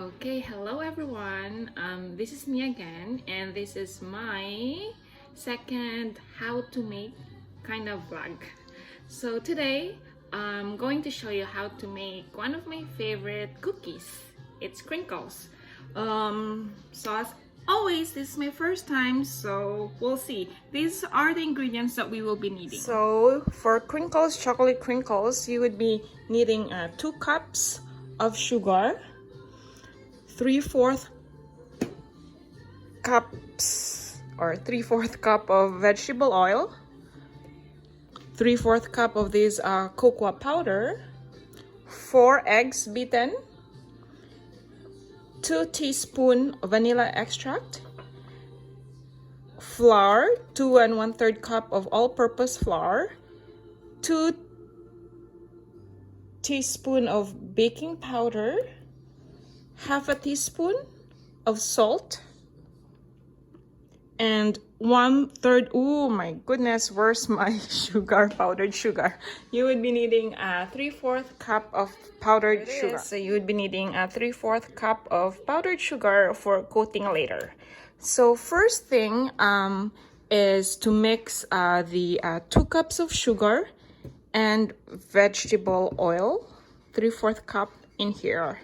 Okay, hello everyone. This is me again, and this is my second how to make kind of vlog. So today I'm going to show you how to make one of my favorite cookies. It's crinkles. So as always, this is my first time, so we'll see. These are the ingredients that we will be needing. So for crinkles, chocolate crinkles, you would be needing 2 cups of sugar, 3/4 cups or 3/4 cup of vegetable oil, 3/4 cup of this cocoa powder, 4 eggs beaten, 2 teaspoons vanilla extract, flour, 2 1/3 cup of all-purpose flour, 2 teaspoons of baking powder, half a teaspoon of salt, and 1/3. Oh my goodness, where's my sugar? Powdered sugar. You would be needing a 3/4 cup of powdered sugar. So you would be needing a 3/4 cup of powdered sugar for coating later. So first thing is to mix the 2 cups of sugar and vegetable oil, 3/4 cup in here.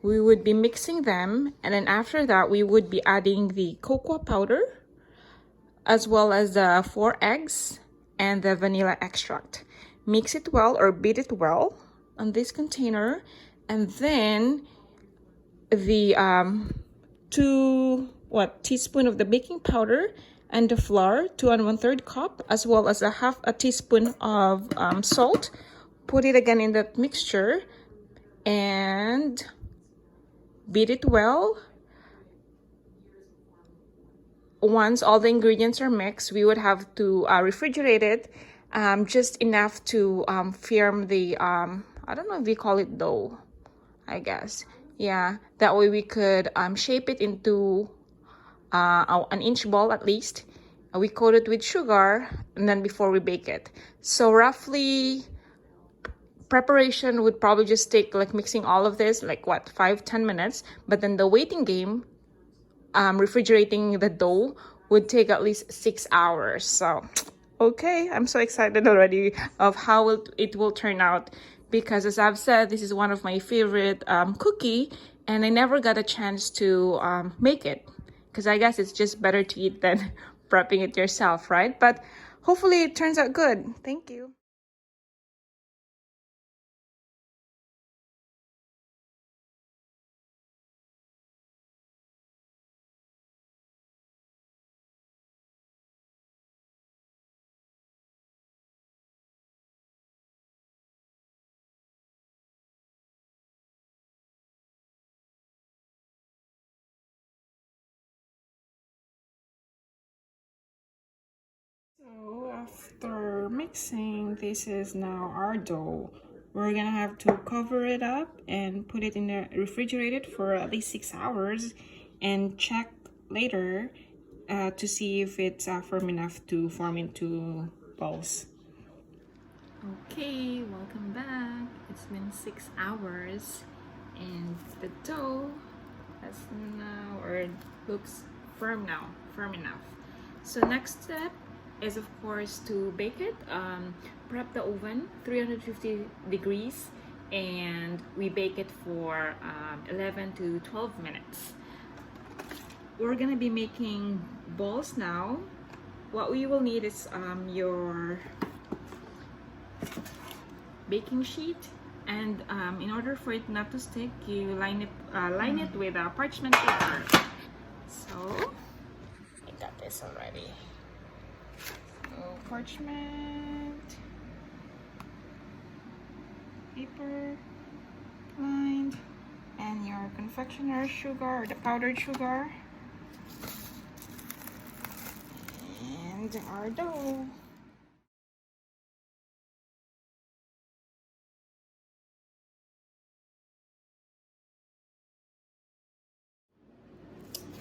We would be mixing them, and then after that we would be adding the cocoa powder as well as the 4 eggs and the vanilla extract. Mix it well or beat it well on this container, and then the 2 teaspoon of the baking powder and the flour, 2 1/3 cup, as well as a half a teaspoon of salt. Put it again in that mixture and beat it well. Once all the ingredients are mixed, we would have to refrigerate it just enough to firm the I don't know if we call it dough, I guess. Yeah, that way we could shape it into an inch ball at least. We coat it with sugar, and then before we bake it. So roughly preparation would probably just take, like, mixing all of this, like 5-10 minutes. But then the waiting game, refrigerating the dough, would take at least 6 hours. So okay, I'm so excited already of how it will turn out, because as I've said, this is one of my favorite cookie, and I never got a chance to make it, because I guess it's just better to eat than prepping it yourself, right? But hopefully it turns out good. Thank you. So after mixing, this is now our dough. We're gonna have to cover it up and put it in the refrigerated for at least 6 hours, and check later to see if it's firm enough to form into balls. Okay, welcome back. It's been 6 hours and the dough has now, or looks firm now, firm enough. So next step is, of course, to bake it. Prep the oven 350 degrees, and we bake it for 11 to 12 minutes. We're gonna be making balls now. What we will need is your baking sheet, and in order for it not to stick, you line it with a parchment paper. So I got this already. So parchment paper lined, and your confectioner sugar, or the powdered sugar, and our dough.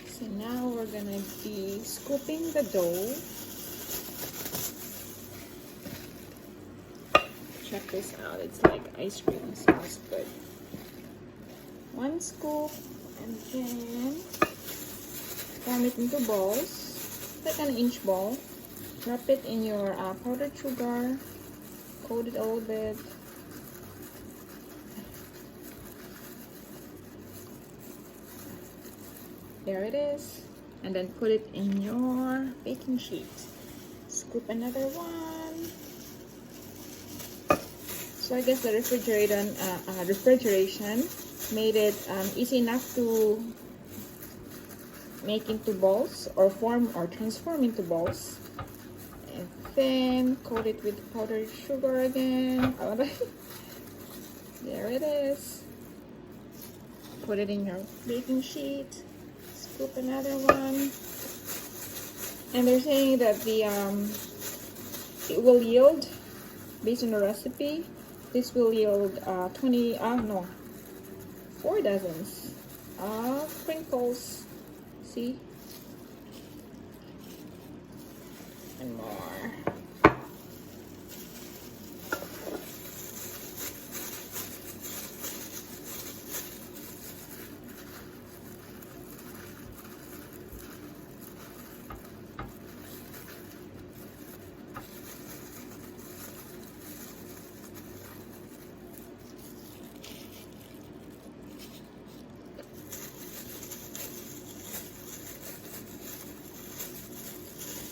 So now we're gonna be scooping the dough. Check this out, it's like ice cream, it smells good. 1 scoop And then form it into balls, like an inch ball. Wrap it in your powdered sugar, coat it a little bit. There it is. And then put it in your baking sheet. Scoop another one. So I guess the refrigeration made it easy enough to make into balls or form or transform into balls. And then coat it with powdered sugar again. There it is. Put it in your baking sheet. Scoop another one. And they're saying that the it will yield, based on the recipe, this will yield 4 dozens of crinkles. See? And more.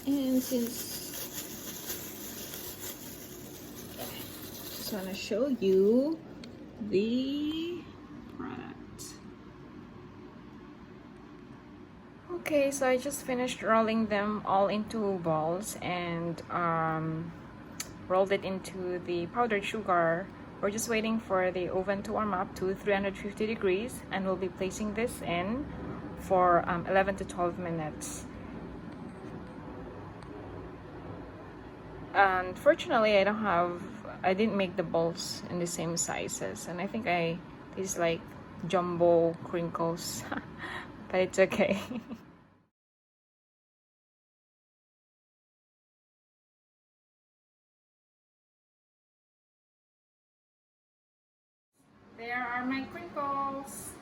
And just want to show you the product. Okay, so I just finished rolling them all into balls and rolled it into the powdered sugar. We're just waiting for the oven to warm up to 350 degrees, and we'll be placing this in for 11 to 12 minutes. Unfortunately, I didn't make the balls in the same sizes, and I think these like jumbo crinkles, but it's okay. There are my crinkles,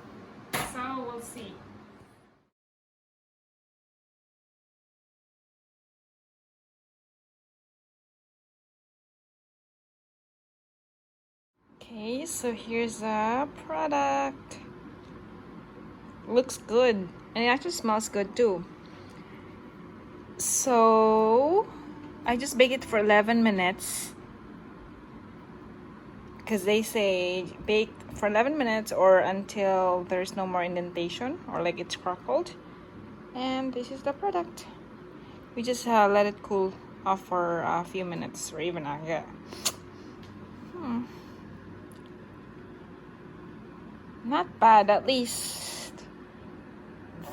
so we'll see. Okay, so here's the product. Looks good, and it actually smells good too. So I just bake it for 11 minutes because they say bake for 11 minutes or until there's no more indentation or like it's crackled. And this is the product. We just let it cool off for a few minutes or even longer. Not bad, at least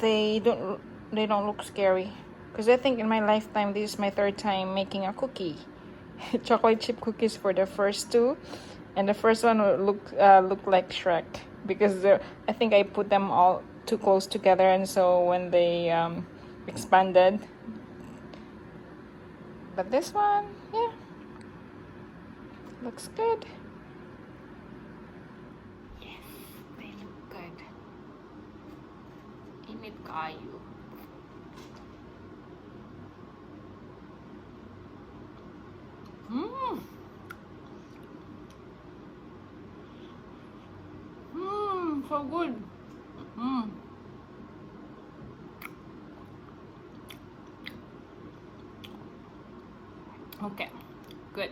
they don't look scary, because I think in my lifetime this is my 3rd time making a cookie. Chocolate chip cookies for the first 2, and the first one looked like Shrek, because I think I put them all too close together, and so when they expanded. But this one, yeah, looks good. Yes, they look good. Init kayo. So good. Okay, good.